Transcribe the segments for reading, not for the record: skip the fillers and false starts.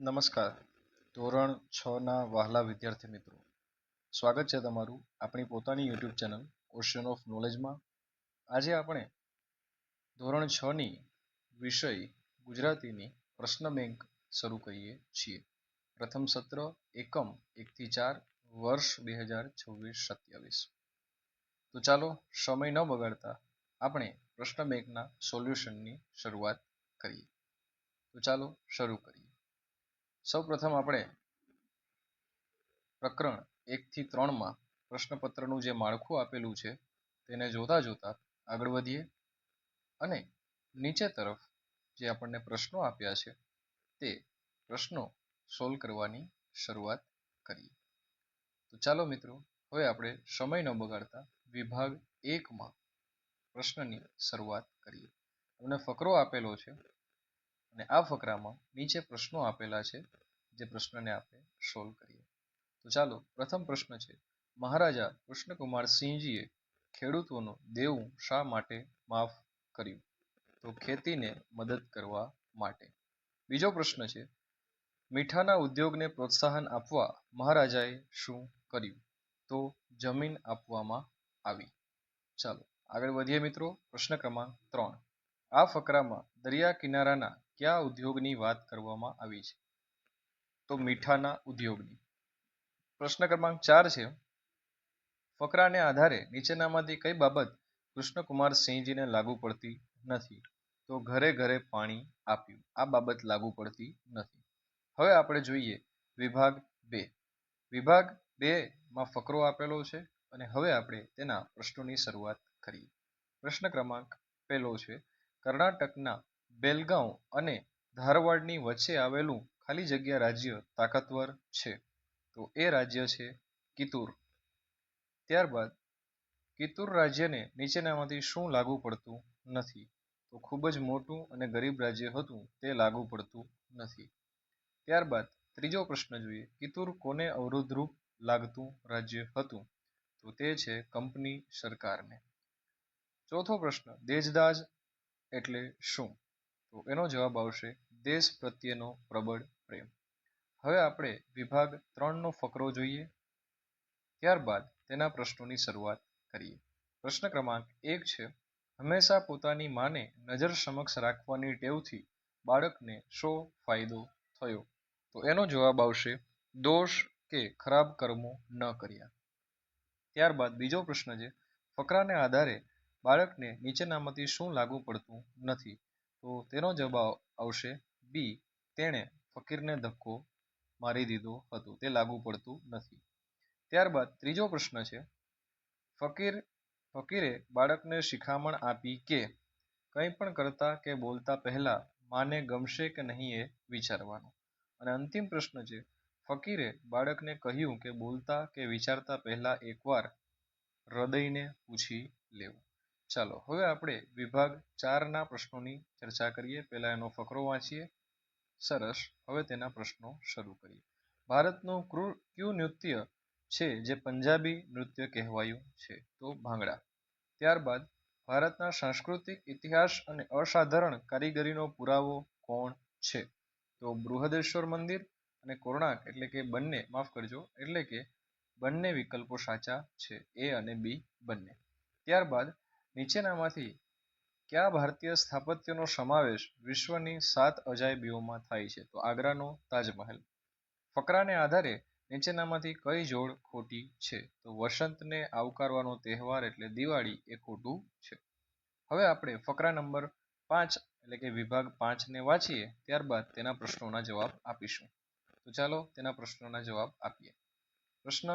નમસ્કાર. ધોરણ 6 ના વહાલા વિદ્યાર્થી મિત્રો, સ્વાગત છે તમારું આપણી પોતાની યુટ્યુબ ચેનલ ઓશિયન ઓફ નોલેજમાં. આજે આપણે ધોરણ 6 ની વિષય ગુજરાતીની પ્રશ્ન બેંક શરૂ કરીએ છીએ. પ્રથમ સત્ર એકમ 1 થી 4 વર્ષ 2026-27. તો ચાલો સમય ન બગાડતા આપણે પ્રશ્ન બેંકના સોલ્યુશનની શરૂઆત કરીએ. તો ચાલો શરૂ કરીએ. સૌપ્રથમ આપણે પ્રકરણ 1 થી 3 પ્રશ્નપત્રનું જે માળખું આપેલું છે તેને જોતા આગળ વધીએ અને નીચે તરફ જે આપણને પ્રશ્નો આપ્યા છે તે પ્રશ્નો સોલ્વ કરવાની શરૂઆત કરીએ. તો ચાલો મિત્રો, હવે આપણે સમય ન બગાડતા વિભાગ 1 પ્રશ્નની શરૂઆત કરીએ. તમને ફકરો આપેલો છે અને આ ફકરામાં નીચે પ્રશ્નો આપેલા છે જે પ્રશ્નને આપણે સોલ્વ કરીએ. તો ચાલો, પ્રથમ પ્રશ્ન છે, મહારાજા કૃષ્ણકુમારસિંહજીએ ખેડૂતોનું દેવું શા માટે માફ કર્યું? તો ખેતીને મદદ કરવા માટે. બીજો પ્રશ્ન છે, મીઠાના ઉદ્યોગને પ્રોત્સાહન આપવા મહારાજાએ શું કર્યું? તો જમીન આપવામાં આવી. ચાલો આગળ વધીએ મિત્રો. પ્રશ્ન ક્રમાંક 3, આ ફકરામાં દરિયા કિનારાના કયા ઉદ્યોગની વાત કરવામાં આવી છે? તો મીઠાના ઉદ્યોગની. પ્રશ્ન ક્રમાંક 4 છે, ફકરાને આધારે નીચેનામાંથી કઈ બાબત કૃષ્ણકુમારસિંહજીને લાગુ પડતી નથી? તો ઘરે ઘરે પાણી આપ્યું. આ બાબત લાગુ પડતી નથી. હવે આપણે જોઈએ વિભાગ 2. વિભાગ 2 ફકરો આપેલો છે અને હવે આપણે તેના પ્રશ્નોની શરૂઆત કરીએ. પ્રશ્ન ક્રમાંક 1 છે, કર્ણાટકના બેલગાંવ અને ધારવાડની વચ્ચે આવેલું ખાલી જગ્યા રાજ્ય તાકતવર છે? તો એ રાજ્ય છે કિતુર. ત્યારબાદ કિતુર રાજ્યને નીચેનામાંથી શું લાગુ પડતું નથી? તો ખૂબ જ મોટું અને ગરીબ રાજ્ય હતું, તે લાગુ પડતું નથી. ત્યારબાદ ત્રીજો પ્રશ્ન જોઈએ, કિતુર કોને અવરોધરૂપ લાગતું રાજ્ય હતું? તો તે છે કંપની સરકારને. ચોથો પ્રશ્ન, દેશદાઝ એટલે શું? તો એનો જવાબ આવશે દેશ પ્રત્યેનો પ્રબળ પ્રેમ. હવે આપણે વિભાગ 3 ફકરો જોઈએ, ત્યારબાદ તેના પ્રશ્નોની શરૂઆત કરીએ. પ્રશ્ન ક્રમાંક 1 છે, હંમેશા પોતાની માને નજર સમક્ષ રાખવાની ટેવથી બાળકને શો ફાયદો થયો? તો એનો જવાબ આવશે દોષ કે ખરાબ કર્મો ન કર્યા. ત્યારબાદ બીજો પ્રશ્ન છે, ફકરાને આધારે બાળકને નીચેનામાંથી શું લાગુ પડતું નથી? તો તેનો જવાબ આવશે બી, તેણે ફકીરને ધક્કો મારી દીધો હતો, તે લાગુ પડતું નથી. ત્યારબાદ ત્રીજો પ્રશ્ન છે, ફકીરે બાળકને શિખામણ આપી કે કંઈ પણ કરતા કે બોલતા પહેલા માને ગમશે કે નહીં એ વિચારવાનું. અને અંતિમ પ્રશ્ન છે, ફકીરે બાળકને કહ્યું કે બોલતા કે વિચારતા પહેલા એકવાર હૃદયને પૂછી લેવું. ચાલો હવે આપણે વિભાગ 4 પ્રશ્નોની ચર્ચા કરીએ. પહેલા એનો ફકરો વાંચીએ. સરસ. હવે તેના પ્રશ્નો શરૂ કરીએ. ભારતનું કયું નૃત્ય છે જે પંજાબી નૃત્ય કહેવાયું છે? તો ભાંગડા. ત્યારબાદ ભારતના સાંસ્કૃતિક ઇતિહાસ અને અસાધારણ કારીગરીનો પુરાવો કોણ છે? તો બૃહદેશ્વર મંદિર અને કોણાર્ક, એટલે કે બંને વિકલ્પો સાચા છે, એ અને બી બંને. ત્યારબાદ નીચેનામાંથી કયા ભારતીય સ્થાપત્યનો સમાવેશ વિશ્વની 7 અજાયબીઓમાં થાય છે? તો આગ્રાનો તાજમહેલ. ફકરાને આધારે નીચેનામાંથી કઈ જોડ ખોટી છે? તો વસંતને આવકારવાનો તહેવાર એટલે દિવાળી એ ખોટું છે. હવે આપણે ફકરા નંબર 5 એટલે કે વિભાગ 5 વાંચીએ, ત્યારબાદ તેના પ્રશ્નોના જવાબ આપીશું. તો ચાલો તેના પ્રશ્નોના જવાબ આપીએ. પ્રશ્ન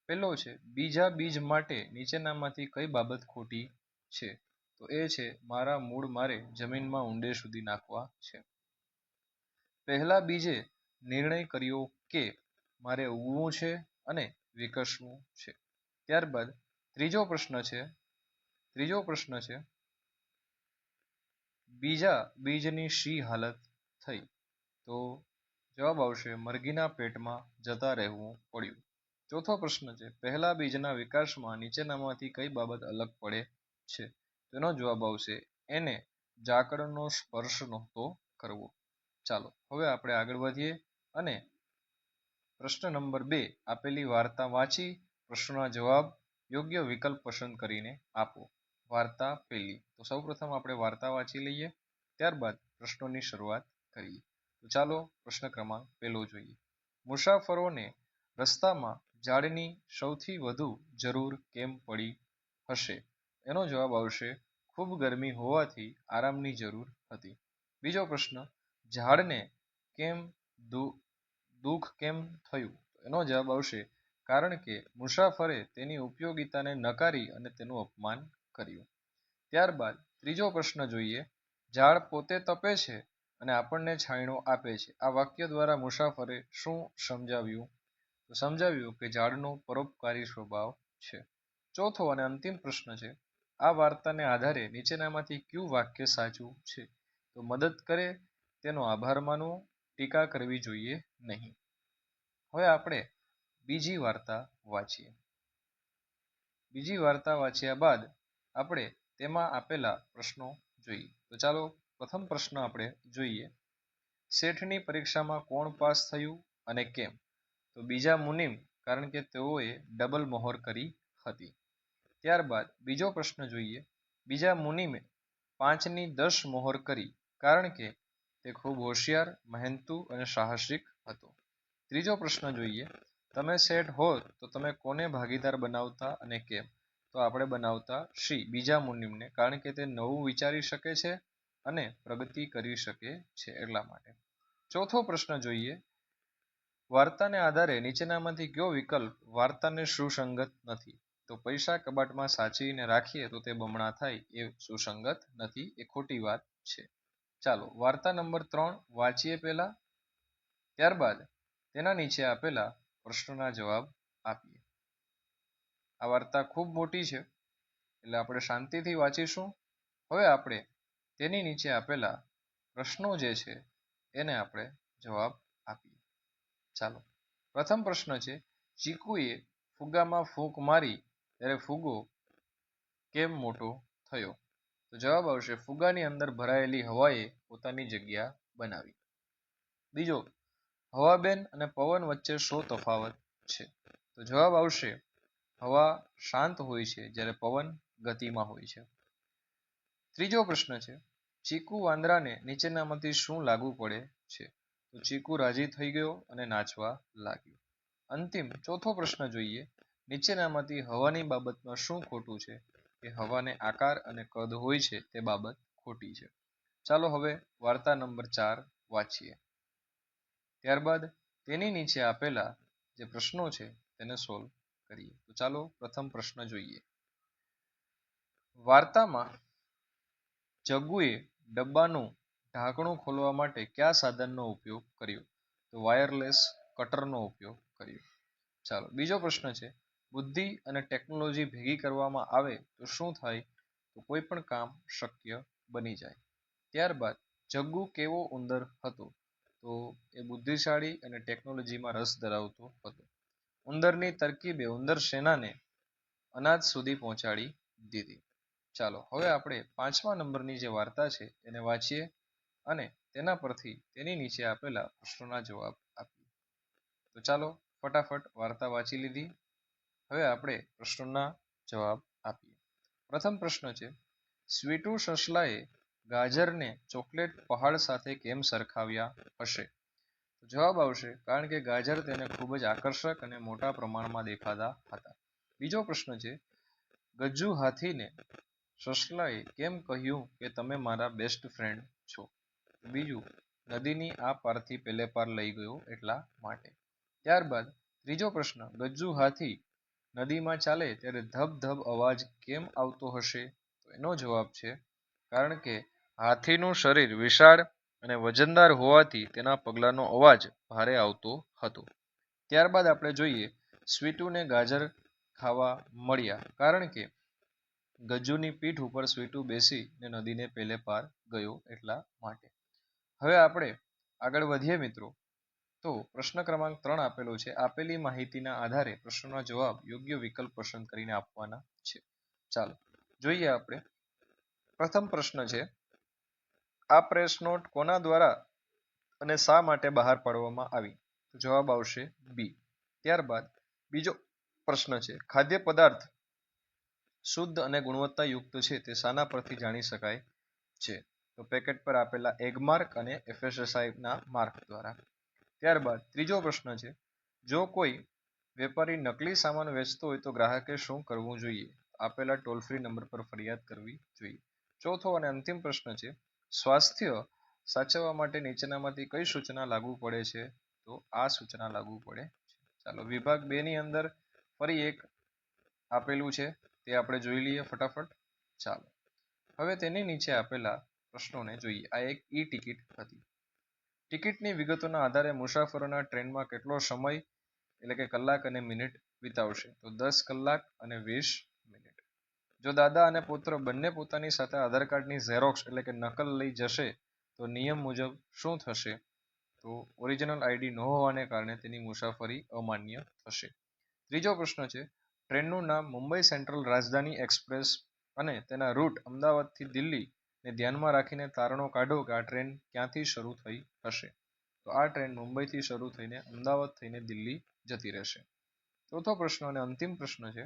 પહેલો છે, બીજા બીજ માટે નીચેનામાંથી કઈ બાબત ખોટી છે? તો એ છે મારા મૂળ મારે જમીનમાં ઊંડે સુધી નાખવા છે. પહેલા બીજે નિર્ણય કર્યો કે મારે ઉગવું છે અને વિકસવું છે. ત્યારબાદ ત્રીજો પ્રશ્ન છે, બીજા બીજની શી હાલત થઈ? તો જવાબ આવશે મરઘીના પેટમાં જતા રહેવું પડ્યું. ચોથો પ્રશ્ન છે, પહેલા બીજના વિકાસમાં નીચેનામાંથી કઈ બાબત અલગ પડે છે? તેનો જવાબ આવશે એને ઝાકળનો સ્પર્શ નહોતો કરવો. ચાલો હવે આપણે આગળ વધીએ. અને પ્રશ્ન નંબર 2 આપેલી વાર્તા વાંચી પ્રશ્નોના જવાબ યોગ્ય વિકલ્પ પસંદ કરીને આપો. વાર્તા પહેલી. તો સૌપ્રથમ આપણે વાર્તા વાંચી લઈએ, ત્યારબાદ પ્રશ્નોની શરૂઆત કરીએ. તો ચાલો પ્રશ્ન ક્રમાંક પહેલો જોઈએ. મુસાફરોને રસ્તામાં ઝાડની સૌથી વધુ જરૂર કેમ પડી હશે? એનો જવાબ આવશે ખૂબ ગરમી હોવાથી આરામની જરૂર હતી. બીજો પ્રશ્ન, ઝાડને કેમ દુઃખ કેમ થયું? એનો જવાબ આવશે કારણ કે મુસાફરે તેની ઉપયોગિતાને નકારી અને તેનું અપમાન કર્યું. ત્યારબાદ ત્રીજો પ્રશ્ન જોઈએ. ઝાડ પોતે તપે છે અને આપણને છાંયડો આપે છે. આ વાક્ય દ્વારા મુસાફરે શું સમજાવ્યું? તો સમજાવ્યું કે ઝાડનો પરોપકારી સ્વભાવ છે. ચોથો અને અંતિમ પ્રશ્ન છે. આ વાર્તાને આધારે નીચેનામાંથી કયું વાક્ય સાચું છે? તો મદદ કરે તેનો આભાર માનવો, ટીકા કરવી જોઈએ નહીં. હવે આપણે બીજી વાર્તા વાંચીએ. બીજી વાર્તા વાંચ્યા બાદ આપણે તેમાં આપેલા પ્રશ્નો જોઈએ. તો ચાલો પ્રથમ પ્રશ્ન આપણે જોઈએ. શેઠની પરીક્ષામાં કોણ પાસ થયું અને કેમ? તો બીજા મુનિમ, કારણ કે તેઓએ ડબલ મહોર કરી હતી. ત્યારબાદ બીજો પ્રશ્ન જોઈએ. બીજા મુનિમે 5ની 10 મહોર કરી કારણ કે તે ખૂબ હોશિયાર, મહેનતુ અને સાહસિક હતો. ત્રીજો પ્રશ્ન જોઈએ. તમે શેઠ હોત તો તમે કોને ભાગીદાર બનાવતા અને કેમ? તો આપણે બનાવતા સી, બીજા મુનિમને, કારણ કે તે નવું વિચારી શકે છે અને પ્રગતિ કરી શકે છે એટલા માટે. ચોથો પ્રશ્ન જોઈએ. વાર્તાને આધારે નીચેનામાંથી કયો વિકલ્પ વાર્તાને સુસંગત નથી? તો પૈસા કબાટમાં સાચવીને રાખીએ તો તે બમણા થાય એ સુસંગત નથી, એ ખોટી વાત છે. ચાલો વાર્તા નંબર 3 વાંચીએ પહેલા, ત્યારબાદ તેના નીચે આપેલા પ્રશ્નોના જવાબ આપીએ. આ વાર્તા ખૂબ મોટી છે એટલે આપણે શાંતિથી વાંચીશું. હવે આપણે તેની નીચે આપેલા પ્રશ્નો જે છે એને આપણે જવાબ આપીએ. ચાલો પ્રથમ પ્રશ્ન છે. ચીકુએ ફુગ્ગામાં ફૂંક મારી ત્યારે ફુગ્ગો કેમ મોટો થયો? તો જવાબ આવશે ફુગ્ગાની અંદર ભરાયેલી હવાએ પોતાની જગ્યા બનાવી. બીજો, હવાબેન અને પવન વચ્ચે શો તફાવત છે? તો જવાબ આવશે હવા શાંત હોય છે જ્યારે પવન ગતિમાં હોય છે. ત્રીજો પ્રશ્ન છે. ચીકુ વાંદરાને નીચેનામાંથી શું લાગુ પડે છે? તો ચીકુ રાજી થઈ ગયો અને નાચવા લાગ્યો. અંતિમ ચોથો પ્રશ્ન જોઈએ. નીચેનામાંથી હવાની બાબતમાં શું ખોટું છે? કે હવાને આકાર અને કદ હોય છે તે બાબત ખોટી છે. ચાલો હવે વાર્તા નંબર 4 વાંચીએ. ત્યારબાદ તેની નીચે આપેલા જે પ્રશ્નો છે તેને સોલ્વ કરીએ. તો ચાલો પ્રથમ પ્રશ્ન જોઈએ. વાર્તામાં જગ્ગુએ ડબ્બાનું ઢાંકણું ખોલવા માટે કયા સાધનનો ઉપયોગ કર્યો? તો વાયરલેસ કટરનો ઉપયોગ કર્યો. ચાલો બીજો પ્રશ્ન છે. બુદ્ધિ અને ટેકનોલોજી ભેગી કરવામાં આવે તો શું થાય? તો કોઈ પણ કામ શક્ય બની જાય. ત્યારબાદ જગ્ગુ કેવો ઉંદર હતો? તો એ બુદ્ધિશાળી અને ટેકનોલોજીમાં રસ ધરાવતો હતો. ઉંદરની તરકીબે ઉંદર સેનાને અનાજ સુધી પહોંચાડી દીધી. ચાલો હવે આપણે 5મા નંબરની જે વાર્તા છે એને વાંચીએ અને તેના પરથી તેની નીચે આપેલા પ્રશ્નોના જવાબ આપીએ. તો ચાલો ફટાફટ વાર્તા વાંચી લીધી. હવે આપણે પ્રશ્નોના જવાબ આપીએ. પ્રથમ પ્રશ્ન છે. સ્વીટુ સસલાએ ગાજરને ચોકલેટ પહાડ સાથે કેમ સરખાવ્યા હશે? જવાબ આવશે કારણ કે ગાજર તેને ખૂબ જ આકર્ષક અને મોટા પ્રમાણમાં દેખાતા હતા. બીજો પ્રશ્ન છે. ગજ્જુ હાથીને સસલાએ કેમ કહ્યું કે તમે મારા બેસ્ટ ફ્રેન્ડ છો? બીજું, નદીની આ પારથી પેલે પાર લઈ ગયો એટલા માટે. ત્યારબાદ ત્રીજો પ્રશ્ન. ગજ્જુ હાથી નદીમાં ચાલે ત્યારે ધબ ધબ અવાજ કેમ આવતો હશે? તો એનો જવાબ છે કારણ કે હાથીનું શરીર વિશાળ અને વજનદાર હોવાથી તેના પગલાંનો અવાજ ભારે આવતો હતો. ત્યારબાદ આપણે જોઈએ. સ્વીટુને ગાજર ખાવા મળ્યા કારણ કે ગજ્જુની પીઠ ઉપર સ્વીટુ બેસીને નદીને પેલે પાર ગયો એટલા માટે. હવે આપણે આગળ વધીએ મિત્રો. તો પ્રશ્ન ક્રમાંક 3 આપેલો છે. આપેલી માહિતીના આધારે પ્રશ્નોના જવાબ યોગ્ય વિકલ્પ પસંદ કરીને આપવાના છે. ચાલો જોઈએ આપણે. પ્રથમ પ્રશ્ન છે. આ પ્રેસ નોટ કોના દ્વારા અને શા માટે બહાર પાડવામાં આવી? તો જવાબ આવશે બી. ત્યારબાદ બીજો પ્રશ્ન છે, ખાદ્ય પદાર્થ શુદ્ધ અને ગુણવત્તાયુક્ત છે તે શાના પરથી જાણી શકાય છે? તો પેકેટ પર આપેલા એગ માર્ક અને FSSAI ના માર્ક દ્વારા. ત્યારબાદ ત્રીજો પ્રશ્ન છે, જો કોઈ વેપારી નકલી સામાન વેચતો હોય તો ગ્રાહકે શું કરવું જોઈએ? આપેલા ટોલ ફ્રી નંબર પર ફરિયાદ કરવી જોઈએ. ચોથો અને અંતિમ પ્રશ્ન છે, સ્વાસ્થ્ય સાચવવા માટે નીચેનામાંથી કઈ સૂચના લાગુ પડે છે? તો આ સૂચના લાગુ પડે છે. ચાલો વિભાગ 2 ની અંદર ફરી એક આપેલું છે તે આપણે જોઈ લઈએ ફટાફટ. ચાલો હવે તેની નીચે આપેલા પ્રશ્નોને જોઈએ. આ એક ઈ ટિકિટ હતી. ટિકિટની વિગતોના આધારે મુસાફરોના ટ્રેનમાં કેટલો સમય એટલે કે કલાક અને મિનિટ વિતાવશે? તો 10 કલાક અને 20 મિનિટ. જો દાદા અને પુત્ર બંને પોતાની સાથે આધાર કાર્ડની ઝેરોક્સ એટલે કે નકલ લઈ જશે તો નિયમ મુજબ શું થશે? તો ઓરિજિનલ આઈડી ન હોવાને કારણે તેની મુસાફરી અમાન્ય થશે. ત્રીજો પ્રશ્ન છે, ટ્રેનનું નામ મુંબઈ સેન્ટ્રલ રાજધાની એક્સપ્રેસ અને તેના રૂટ અમદાવાદથી દિલ્હી ને ધ્યાનમાં રાખીને તારણો કાઢો કે આ ટ્રેન ક્યાંથી શરૂ થઈ હશે? તો આ ટ્રેન મુંબઈથી શરૂ થઈને અમદાવાદ થઈને દિલ્હી જતી રહેશે. ચોથો પ્રશ્ન અને અંતિમ પ્રશ્ન છે,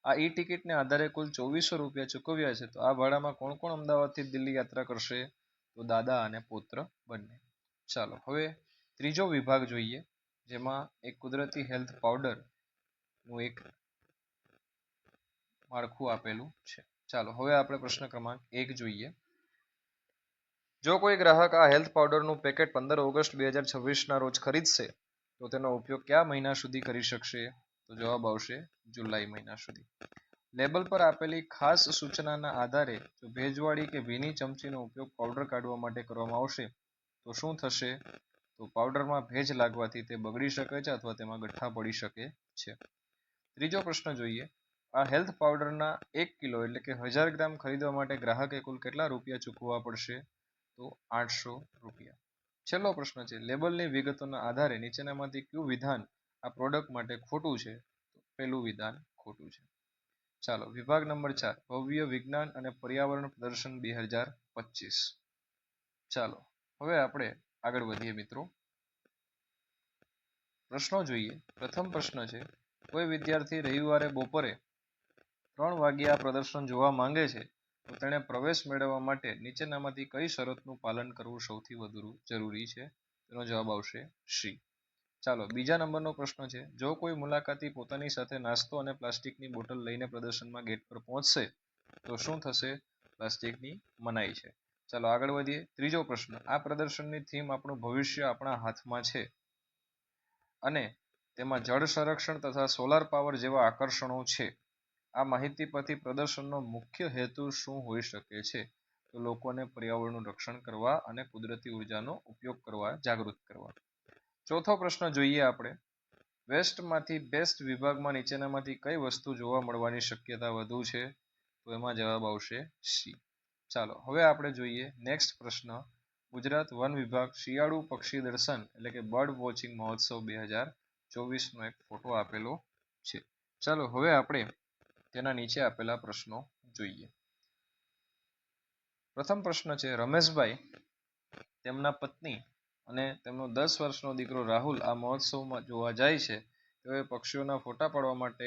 આ ઈ ટિકિટને આધારે કુલ 2400 રૂપિયા ચૂકવ્યા છે, તો આ ભાડામાં કોણ કોણ અમદાવાદથી દિલ્હી યાત્રા કરશે? તો દાદા અને પુત્ર બંને. ચાલો હવે ત્રીજો વિભાગ જોઈએ, જેમાં એક કુદરતી હેલ્થ પાવડર નું એક માળખું આપેલું છે. ચાલો હવે આપણે પ્રશ્ન ક્રમાંક 1 જોઈએ. જો કોઈ ગ્રાહક આ હેલ્થ પાવડરનું પેકેટ 15 ઓગસ્ટ 2026 ના રોજ ખરીદશે તો તેનો ઉપયોગ કયા મહિના સુધી કરી શકશે? તો જવાબ આવશે જુલાઈ મહિના સુધી. લેબલ પર આપેલી ખાસ સૂચનાના આધારે જો ભેજવાળી કે ભીની ચમચીનો ઉપયોગ પાવડર કાઢવા માટે કરવામાં આવશે તો શું થશે? તો પાવડરમાં ભેજ લાગવાથી તે બગડી શકે છે અથવા તેમાં ગઠ્ઠા પડી શકે છે. ત્રીજો પ્રશ્ન જોઈએ, આ હેલ્થ પાવડરના 1 કિલો એટલે કે 1000 ગ્રામ ખરીદવા માટે ગ્રાહકે કુલ કેટલા રૂપિયા ચૂકવવા પડશે? તો 800 રૂપિયા. છેલ્લો પ્રશ્ન છે, લેબલની વિગતોના આધારે નીચેનામાંથી કયું વિધાન આ પ્રોડક્ટ માટે ખોટું છે? તો પહેલું વિધાન ખોટું છે. ચાલો વિભાગ નંબર 4, ભવ્ય વિજ્ઞાન અને પર્યાવરણ પ્રદર્શન 2025. ચાલો હવે આપણે આગળ વધીએ મિત્રો. પ્રશ્નો જોઈએ. પ્રથમ પ્રશ્ન છે, કોઈ વિદ્યાર્થી રવિવારે બપોરે 3 વાગ્યે આ પ્રદર્શન જોવા માંગે છે તો તેણે પ્રવેશ મેળવવા માટે નીચેનામાંથી કઈ શરતનું પાલન કરવું સૌથી વધુ જરૂરી છે? તેનો જવાબ આવશે સી. ચાલો બીજા નંબરનો પ્રશ્ન છે, જો કોઈ મુલાકાતી પોતાની સાથે નાસ્તો અને પ્લાસ્ટિકની બોટલ લઈને પ્રદર્શનમાં ગેટ પર પહોંચશે તો શું થશે? પ્લાસ્ટિકની મનાઈ છે. ચાલો આગળ વધીએ. ત્રીજો પ્રશ્ન, આ પ્રદર્શનની થીમ આપણું ભવિષ્ય આપણા હાથમાં છે અને તેમાં જળ સંરક્ષણ તથા સોલાર પાવર જેવા આકર્ષણો છે. આ માહિતી પરથી પ્રદર્શનનો મુખ્ય હેતુ શું હોઈ શકે છે? તો લોકોને પર્યાવરણનું રક્ષણ કરવા અને કુદરતી ઉર્જાનો ઉપયોગ કરવા જાગૃત કરવા. ચોથો પ્રશ્ન જોઈએ આપણે, વેસ્ટમાંથી બેસ્ટ વિભાગમાં નીચેનામાંથી કઈ વસ્તુ જોવા મળવાની શક્યતા વધુ છે? તો એમાં જવાબ આવશે સી. ચાલો હવે આપણે જોઈએ નેક્સ્ટ પ્રશ્ન, ગુજરાત વન વિભાગ શિયાળુ પક્ષી દર્શન એટલે કે બર્ડ વોચિંગ મહોત્સવ 2024 નો એક ફોટો આપેલો છે. ચાલો હવે આપણે તેના નીચે આપેલા પ્રશ્નો જોઈએ. પ્રથમ પ્રશ્ન છે, રમેશભાઈ તેમના પત્ની અને તેમનો 10 વર્ષનો દીકરો રાહુલ આ મહોત્સવમાં જોવા જાય છે. તેઓએ પક્ષીઓના ફોટા પાડવા માટે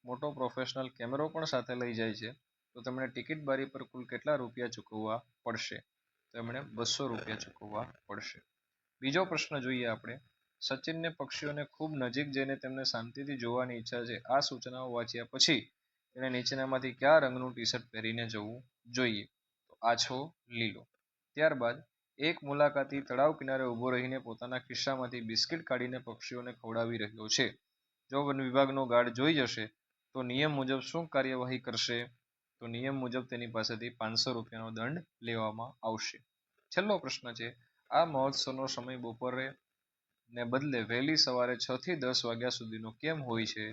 મોટો પ્રોફેશનલ કેમેરો પણ સાથે લઈ જાય છે. તો તેમણે ટિકિટ બારી પર કુલ કેટલા રૂપિયા ચૂકવવા પડશે? તો એમણે 200 રૂપિયા ચૂકવવા પડશે. બીજો પ્રશ્ન જોઈએ આપણે, સચિનને પક્ષીઓને ખૂબ નજીક જઈને તેમને શાંતિથી જોવાની ઈચ્છા છે. આ સૂચનાઓ વાંચ્યા પછી તેણે નીચેનામાંથી કયા રંગનું ટી શર્ટ પહેરીને જવું જોઈએ? તો આછો લીલો. ત્યારબાદ એક મુલાકાતી તળાવ કિનારે ઊભો રહીને પોતાના ખિસ્સામાંથી બિસ્કિટ કાઢીને પક્ષીઓને ખવડાવી રહ્યો છે. જો વન વિભાગનો ગાર્ડ જોઈ જશે તો નિયમ મુજબ શું કાર્યવાહી કરશે? તો નિયમ મુજબ તેની પાસેથી 500 રૂપિયાનો દંડ લેવામાં આવશે. છેલ્લો પ્રશ્ન છે, આ મહોત્સવનો સમય બપોરે ને બદલે વહેલી સવારે 6 થી 10 વાગ્યા સુધીનો કેમ હોય છે?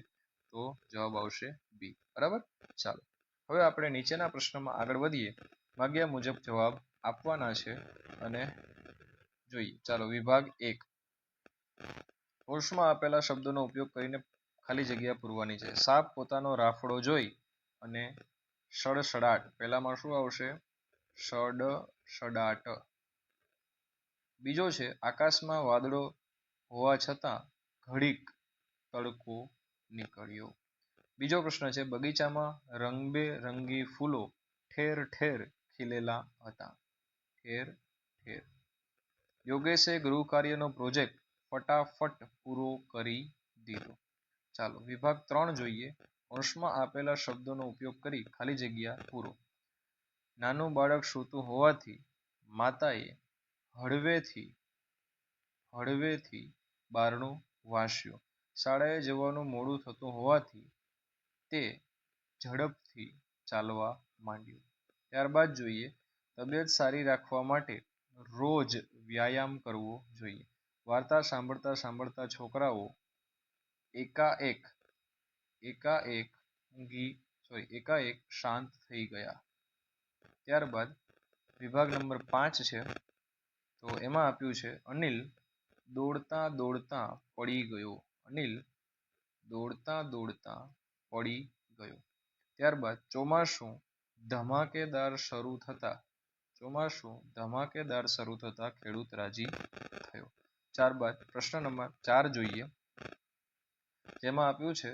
તો જવાબ આવશે બી. બરાબર. ચાલો હવે આપણે નીચેના પ્રશ્નમાં આગળ વધીએ. માગ્યા મુજબ જવાબ આપવાના છે અને જોઈએ. ચાલો વિભાગ 1, કોર્સમાં આપેલા શબ્દોનો ઉપયોગ કરીને ખાલી જગ્યા પૂરવાની છે. સાપ પોતાનો રાફડો જોઈ અને સડસડાટ, પહેલામાં શું આવશે? સડસડાટ. બીજો છે આકાશમાં વાદળો હોવા છતાં ઘડીક તડકો નીકળ્યો. બીજો પ્રશ્ન છે બગીચામાં રંગબેરંગી ફૂલો ઠેર ઠેર ખીલેલા હતા. ઠેર ઠેર. યોગેશે ગૃહ કાર્યનો પ્રોજેક્ટ ફટાફટ પૂરો કરી દીધો. ચાલો વિભાગ 3 જોઈએ. અંશમાં આપેલા શબ્દોનો ઉપયોગ કરી ખાલી જગ્યા પૂરો. નાનું બાળક સૂતું હોવાથી માતાએ હળવેથી બારણું વાસ્યું. શાળાએ જવાનું મોડું થતું હોવાથી તે ઝડપથી ચાલવા માંડ્યો. ત્યારબાદ જોઈએ તબિયત સારી રાખવા માટે રોજ વ્યાયામ કરવો જોઈએ. વાર્તા સાંભળતા સાંભળતા છોકરાઓ એકાએક શાંત થઈ ગયા. ત્યારબાદ વિભાગ નંબર 5 છે તો એમાં આપ્યું છે અનિલ દોડતા દોડતા પડી ગયો. અનિલ દોડતા દોડતા પડી ગયો. ત્યારબાદ ચોમાસું ધમાકેદાર શરૂ થતા ખેડૂત રાજી થયો. ત્યારબાદ પ્રશ્ન નંબર 4 જોઈએ. જેમાં આપ્યું છે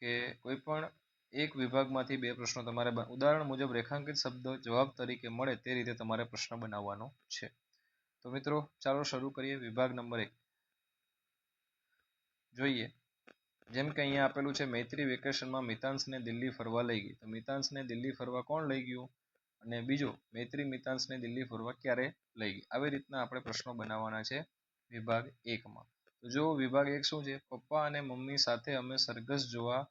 કે કોઈ પણ એક વિભાગમાંથી 2 પ્રશ્નો તમારે ઉદાહરણ મુજબ રેખાંકિત શબ્દ જવાબ તરીકે મળે તે રીતે તમારે પ્રશ્ન બનાવવાનો છે. તો મિત્રો ચાલો શરૂ કરીએ. વિભાગ નંબર 1 જોઈએ. જેમ કે અહીંયા આપેલું છે મૈત્રી વેકેશનમાં મિતાંશને દિલ્હી ફરવા લઈ ગઈ. તો મિતાંશને દિલ્હી ફરવા કોણ લઈ ગયું? અને બીજો મૈત્રી મિતાંશને દિલ્હી ફરવા ક્યારે લઈ ગઈ? આવી રીતના આપણે પ્રશ્નો બનાવવાના છે વિભાગ 1માં. તો જો વિભાગ 1 શું છે? પપ્પા અને મમ્મી સાથે અમે સરઘસ જોવા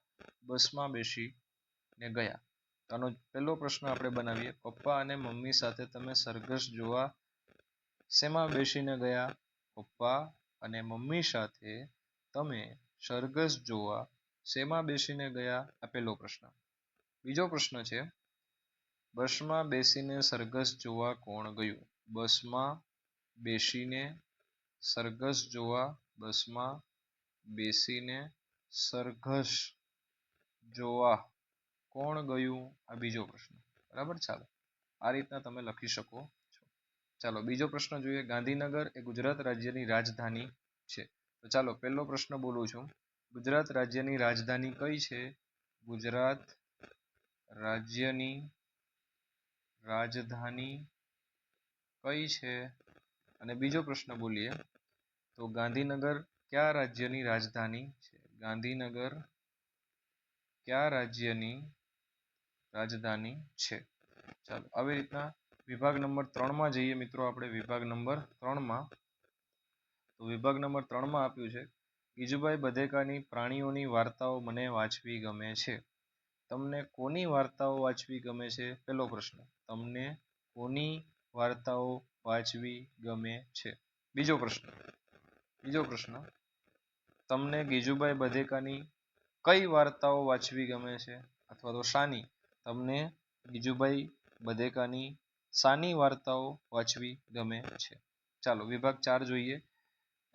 બસમાં બેસીને ગયા. આનો પહેલો પ્રશ્ન આપણે બનાવીએ. પપ્પા અને મમ્મી સાથે તમે સરઘસ જોવા શેમાં બેસીને ગયા? પપ્પા અને મમ્મી સાથે તમે સરઘસ જોવા શેમાં બેસીને ગયા? આ પહેલો પ્રશ્ન. બીજો પ્રશ્ન છે બસમાં બેસીને સરઘસ જોવા કોણ ગયું? બસમાં બેસીને સરઘસ જોવા સરઘસ જોવા કોણ ગયું? આ બીજો પ્રશ્ન. બરાબર. ચાલો આ રીતના તમે લખી શકો છો. ચાલો બીજો પ્રશ્ન જોઈએ. ગાંધીનગર એ ગુજરાત રાજ્યની રાજધાની છે. તો ચાલો પહેલો પ્રશ્ન બોલું છું. ગુજરાત રાજ્યની રાજધાની કઈ છે? ગુજરાત રાજ્યની રાજધાની કઈ છે? અને બીજો પ્રશ્ન બોલીએ તો ગાંધીનગર કયા રાજ્યની રાજધાની છે? ગાંધીનગર કયા રાજ્યની રાજધાની છે? ચાલો આવી રીતના વિભાગ નંબર 3માં જઈએ મિત્રો. આપણે વિભાગ નંબર 3માં તો વિભાગ નંબર 3માં આપ્યું છે ગીજુભાઈ બધેકાની પ્રાણીઓની વાર્તાઓ મને વાંચવી ગમે છે. તમને કોની વાર્તાઓ વાંચવી ગમે છે? પહેલો પ્રશ્ન. તમને કોની વાર્તાઓ વાંચવી ગમે છે? બીજો પ્રશ્ન. તમને ગીજુભાઈ બધેકાની કઈ વાર્તાઓ વાંચવી ગમે છે? અથવા તો શાની? તમને ગીજુભાઈ બધેકાની શાની વાર્તાઓ વાંચવી ગમે છે? ચાલો વિભાગ 4 જોઈએ.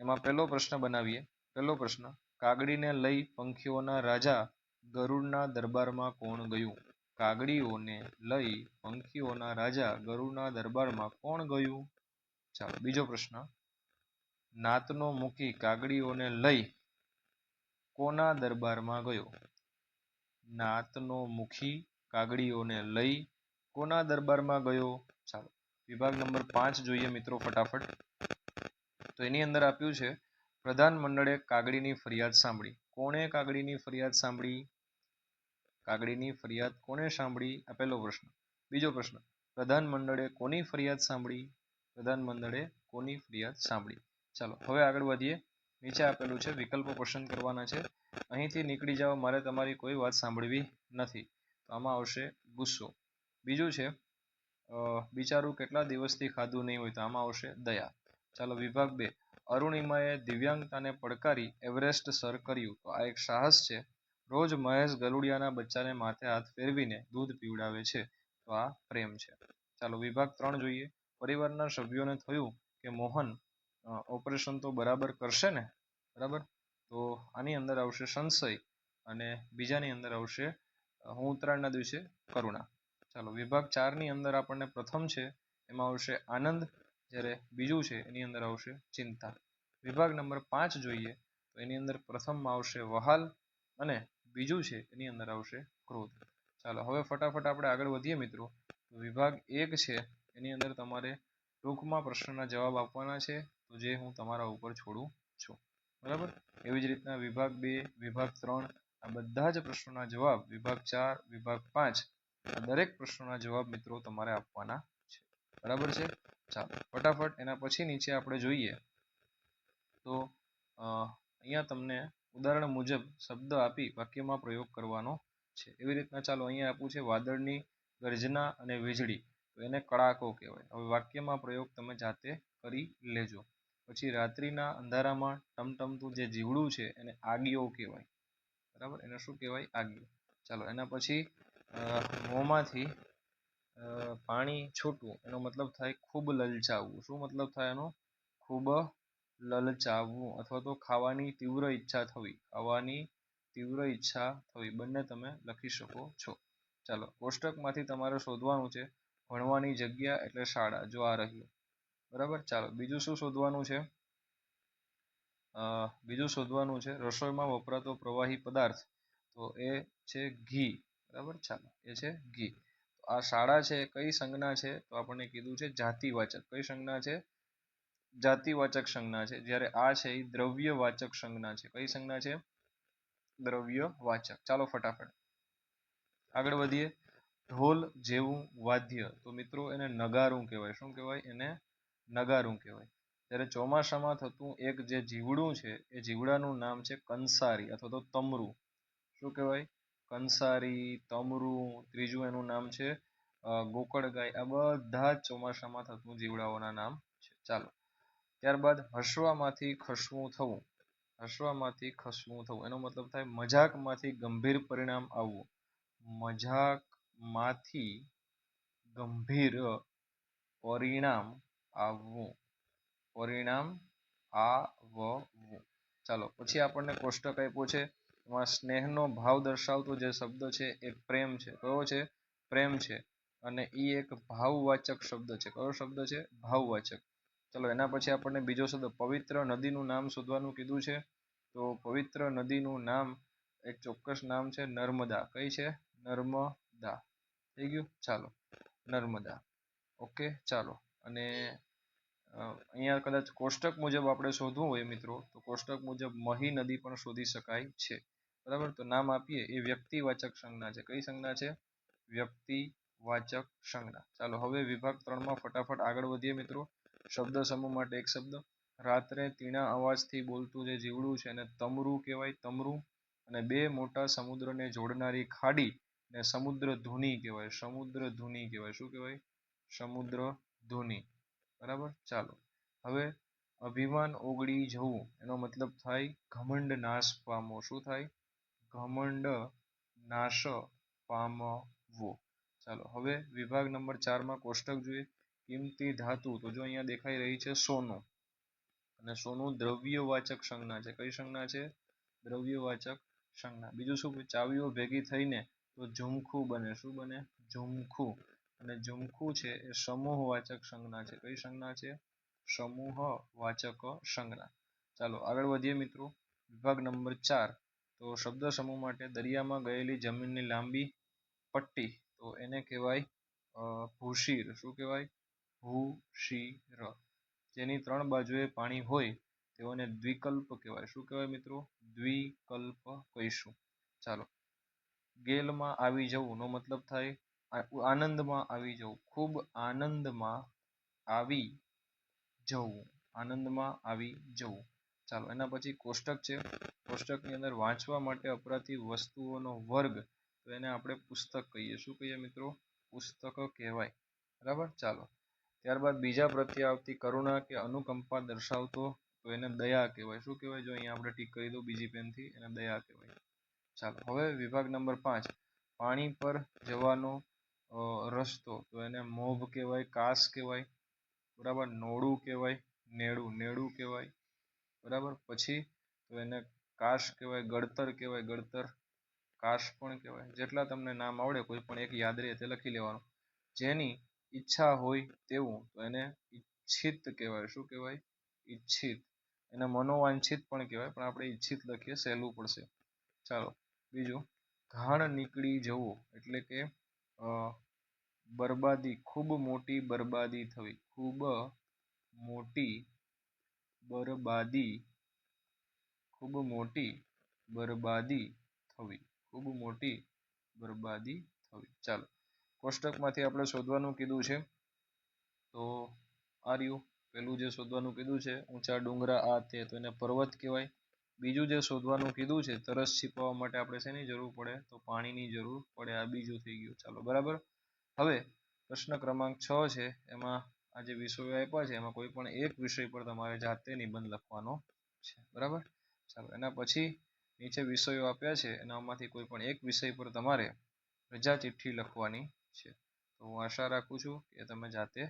એમાં પહેલો પ્રશ્ન બનાવીએ. પહેલો પ્રશ્ન. કાગડીને લઈ પંખીઓના રાજા ગરુડના દરબારમાં કોણ ગયું? કાગડીઓને લઈ પંખીઓના રાજા ગરુડના દરબારમાં કોણ ગયું? ચાલો બીજો પ્રશ્ન. નાતનો મૂકી કાગડીઓને લઈ કોના દરબારમાં ગયો? નાતનો મૂકી કાગડીઓને લઈ કોના દરબારમાં ગયો? ચાલો વિભાગ નંબર 5 જોઈએ મિત્રો ફટાફટ. તો એની અંદર આપ્યું છે પ્રધાન મંડળે કાગડીની ફરિયાદ સાંભળી. કોણે કાગડીની ફરિયાદ સાંભળી? કાગડીની ફરિયાદ કોણે સાંભળી? આ પહેલો પ્રશ્ન. બીજો પ્રશ્ન. પ્રધાન મંડળે કોની ફરિયાદ સાંભળી? પ્રધાન મંડળે કોની ફરિયાદ સાંભળી? ચાલો હવે આગળ વધીએ. નીચે આપેલું છે વિકલ્પો પસંદ કરવાના છે. અહીંથી નીકળી જાઓ, મારે તમારી કોઈ વાત સાંભળવી નથી. તો આમાં આવશે ગુસ્સો. બીજું છે બિચારું કેટલા દિવસથી ખાધું નહીં હોય. તો આમાં આવશે દયા. ચાલો વિભાગ 2. અરુણિમાએ દિવ્યાંગતાને પડકારી એવરેસ્ટ સર કર્યું. તો આ એક સાહસ છે. રોજ મહેશ ગલુડિયાના બચ્ચાને માથે હાથ ફેરવીને દૂધ પીવડાવે છે. તો આ પ્રેમ છે. ચાલો વિભાગ 3 જોઈએ. પરિવારના સભ્યોને થયું કે મોહન ઓપરેશન તો બરાબર કરશે ને? બરાબર. તો આની અંદર આવશે સંશય અને બીજાની અંદર આવશે હું ઉત્તરાયણના દિવસે કરુણા. ચાલો વિભાગ 4 ની અંદર આપણને પ્રથમ છે એમાં આવશે આનંદ. જ્યારે બીજું છે એની અંદર આવશે ચિંતા. વિભાગ નંબર 5 જોઈએ તો એની અંદર પ્રથમમાં આવશે વહાલ અને બીજું છે એની અંદર આવશે ક્રોધ. ચાલો હવે ફટાફટ આપણે આગળ વધીએ મિત્રો. તો વિભાગ 1 છે એની અંદર તમારે ટૂંકમાં પ્રશ્નના જવાબ આપવાના છે, તો જે હું તમારા ઉપર છોડું છું. બરાબર. એવી જ રીતના વિભાગ 2, વિભાગ 3 આ બધા જ પ્રશ્નોના જવાબ, વિભાગ 4, વિભાગ 5 આ દરેક પ્રશ્નોના જવાબ મિત્રો તમારે આપવાના છે. બરાબર છે. ચાલો ફટાફટ એના પછી નીચે આપણે જોઈએ તો અહીંયા તમને ઉદાહરણ મુજબ શબ્દ આપી વાક્યમાં પ્રયોગ કરવાનો છે. એવી રીતના ચાલો અહીંયા આપ્યું છે વાદળની ગર્જના અને વીજળી, તો એને કડાકો કહેવાય. હવે વાક્યમાં પ્રયોગ તમે જાતે કરી લેજો. પછી રાત્રિના અંધારામાં ટમટમતું જે જીવડું છે એને આગિયો કહેવાય. બરાબર, એને શું કહેવાય? આગિયો. ચાલો એના પછી મોંમાંથી પાણી છૂટવું એનો મતલબ થાય ખૂબ લલચાવવું. શું મતલબ થાય એનો? ખૂબ લલચાવવું અથવા તો ખાવાની તીવ્ર ઈચ્છા થવી. ખાવાની તીવ્ર ઈચ્છા થવી બંને તમે લખી શકો છો. ચાલો કોષ્ટકમાંથી તમારે શોધવાનું છે ભણવાની જગ્યા એટલે શાળા. જો આ રહ્યું. બરાબર. ચાલો બીજું શું શોધવાનું છે? બીજું શોધવાનું છે રસોઈમાં વપરાતો પ્રવાહી પદાર્થ, તો એ છે ઘી. બરાબર. ચાલો એ છે ઘી. આ શાળા છે કઈ સંજ્ઞા છે? તો આપણને કીધું છે જાતિવાચક. કઈ સંજ્ઞા છે? જાતિવાચક સંજ્ઞા છે. જ્યારે આ છે એ દ્રવ્યવાચક સંજ્ઞા છે. કઈ સંજ્ઞા છે? દ્રવ્યવાચક. ચાલો ફટાફટ આગળ વધીએ. ઢોલ જેવું વાદ્ય, તો મિત્રો એને નગારું કહેવાય. શું કહેવાય? એને નગારું કહેવાય. ત્યારે ચોમાસામાં થતું એક જે જીવડું છે એ જીવડાનું નામ છે કંસારી અથવા તો તમરું. શું કહેવાય? કંસારી, તમરું. ત્રીજું એનું નામ છે ગોકળગાય. આ બધા જ ચોમાસામાં થતું જીવડાઓના નામ છે. ચાલો ત્યારબાદ હસવામાંથી ખસવું થવું. હસવામાંથી ખસવું થવું એનો મતલબ થાય મજાકમાંથી ગંભીર પરિણામ આવવું. મજાકમાંથી ગંભીર પરિણામ આવવું. પરિણામ આવવું. ચાલો પછી આપણને કોષ્ટક આપ્યું છે. એમાં સ્નેહનો ભાવ દર્શાવતો જે શબ્દ છે એ પ્રેમ છે. કયો છે? પ્રેમ છે. અને એ એક ભાવવાચક શબ્દ છે. કયો શબ્દ છે? ભાવવાચક. ચલો એના પછી આપણને બીજો શબ્દ પવિત્ર નદીનું નામ શોધવાનું કીધું છે. તો પવિત્ર નદીનું નામ એક ચોક્કસ નામ છે નર્મદા. કઈ છે? નર્મદા. થઈ ગયું. ચાલો નર્મદા. ઓકે. ચાલો અને અહીંયા કદાચ કોષ્ટક મુજબ આપણે શોધવું હોય મિત્રો તો કોષ્ટક મુજબ મહી નદી પણ શોધી શકાય છે. બરાબર. તો નામ આપીએ એ વ્યક્તિવાચક સંજ્ઞા છે. કઈ સંજ્ઞા છે? વ્યક્તિવાચક સંજ્ઞા. ચાલો હવે વિભાગ 3 માં ફટાફટ આગળ વધીએ મિત્રો. શબ્દ સમૂહ માટે એક શબ્દ. રાત્રે તીણા અવાજથી બોલતું જે જીવડું છે એને તમરું કહેવાય. તમરું. અને બે મોટા સમુદ્રને જોડનારી ખાડી ને સમુદ્ર ધુની કહેવાય. સમુદ્ર ધુની કહેવાય. શું કહેવાય? સમુદ્ર ધુની. બરાબર. ચાલો હવે અભિમાન ઓગળી જવું એનો મતલબ થાય ઘમંડ નાશ પામવો. શું થાય? ઘમંડ નાશ પામવો. ચાલો હવે વિભાગ નંબર 4 માં કોષ્ટક જોઈએ. કિંમતી ધાતુ, તો જો અહીંયા દેખાઈ રહી છે સોનું. અને સોનું દ્રવ્યવાચક સંજ્ઞા છે. કઈ સંજ્ઞા છે? દ્રવ્યવાચક સંજ્ઞા. બીજું શું? ચાવીઓ ભેગી થઈને તો ઝુમખું બને. શું બને? ઝુમખું. અને ઝુમખું છે એ સમૂહવાચક સંજ્ઞા છે. કઈ સંજ્ઞા છે? સમૂહવાચક સંજ્ઞા. ચાલો આગળ વધીએ મિત્રો. વિભાગ નંબર 4 તો શબ્દ સમૂહ માટે દરિયામાં ગયેલી જમીનની લાંબી પટ્ટી, તો એને કહેવાય ભૂશીર. શું કહેવાય? ભૂશીર. જેની 3 બાજુએ પાણી હોય તેઓને દ્વિકલ્પ કહેવાય. શું કહેવાય મિત્રો? દ્વિકલ્પ કહીશું. ચાલો ગેલમાં આવી જવું નો મતલબ થાય આનંદમાં આવી જવું. ખૂબ આનંદમાં આવી જવું. આનંદમાં આવી જવું. ચાલો એના પછી કોષ્ટક છે. કોષ્ટકની અંદર વાંચવા માટે વપરાતી વસ્તુઓનો વર્ગ, તો એને આપણે પુસ્તક કહીએ. શું કહીએ મિત્રો? પુસ્તક કહેવાય. બરાબર. ચાલો ત્યારબાદ બીજા પ્રત્યે આવતી કરુણા કે અનુકંપા દર્શાવતો, તો એને દયા કહેવાય. શું કહેવાય? જો અહીંયા આપણે ટીક કરી દો બીજી પેનથી, એને દયા કહેવાય. ચાલો હવે વિભાગ નંબર 5 પાણી પર જવાનો રસ્તો, તો એને મોભ કહેવાય. કાસ કહેવાય. બરાબર. નોડું કહેવાય. નેડું. નેડું કહેવાય. બરાબર. પછી તો એને કાશ કહેવાય. ગળતર કહેવાય. ગળતર. કાશ પણ કહેવાય. જેટલા તમને નામ આવડે કોઈ પણ એક યાદ રહે તે લખી લેવાનું. જેની ઈચ્છા હોય તેવું, તો એને ઈચ્છિત કહેવાય. શું કહેવાય? ઈચ્છિત. એને મનોવાંછિત પણ કહેવાય, પણ આપણે ઈચ્છિત લખીએ, સહેલું પડશે. ચાલો બીજું, ઘાણ નીકળી જવું એટલે કે બરબાદી, ખૂબ મોટી બરબાદી થવી. ખૂબ મોટી બરબાદી, ખૂબ મોટી બરબાદી થવી. ખૂબ મોટી બરબાદી થવી. ચાલો કોષ્ટકમાંથી આપણે શોધવાનું કીધું છે, તો આ રહ્યું પેલું જે શોધવાનું કીધું છે, ઊંચા ડુંગરા આ તે, તો એને પર્વત કહેવાય. બીજું જે શોધવાનું કીધું છે, તરસ છીપવા માટે આપણે શેની જરૂર પડે? તો પાણીની જરૂર પડે. આ બીજું થઈ ગયું. ચાલો બરાબર. હવે પ્રશ્ન ક્રમાંક 6 છે, એમાં આ જે વિષયો આપ્યા છે એમાં કોઈ પણ એક વિષય પર તમારે જાતે નિબંધ લખવાનો છે. બરાબર. ચાલો એના પછી નીચે વિષયો આપ્યા છે એનામાંથી કોઈ પણ એક વિષય પર તમારે રજા ચિઠ્ઠી લખવાની છે. તો હું આશા રાખું છું કે તમે જાતે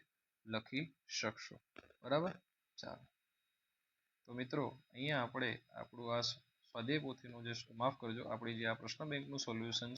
લખી શકશો. બરાબર. ચાલો તો મિત્રો અહીંયા આપણે આપણું આ સ્વાધ્યાય પોથીનું જે માફ કરજો આપણી જે આ પ્રશ્ન બેંકનું સોલ્યુશન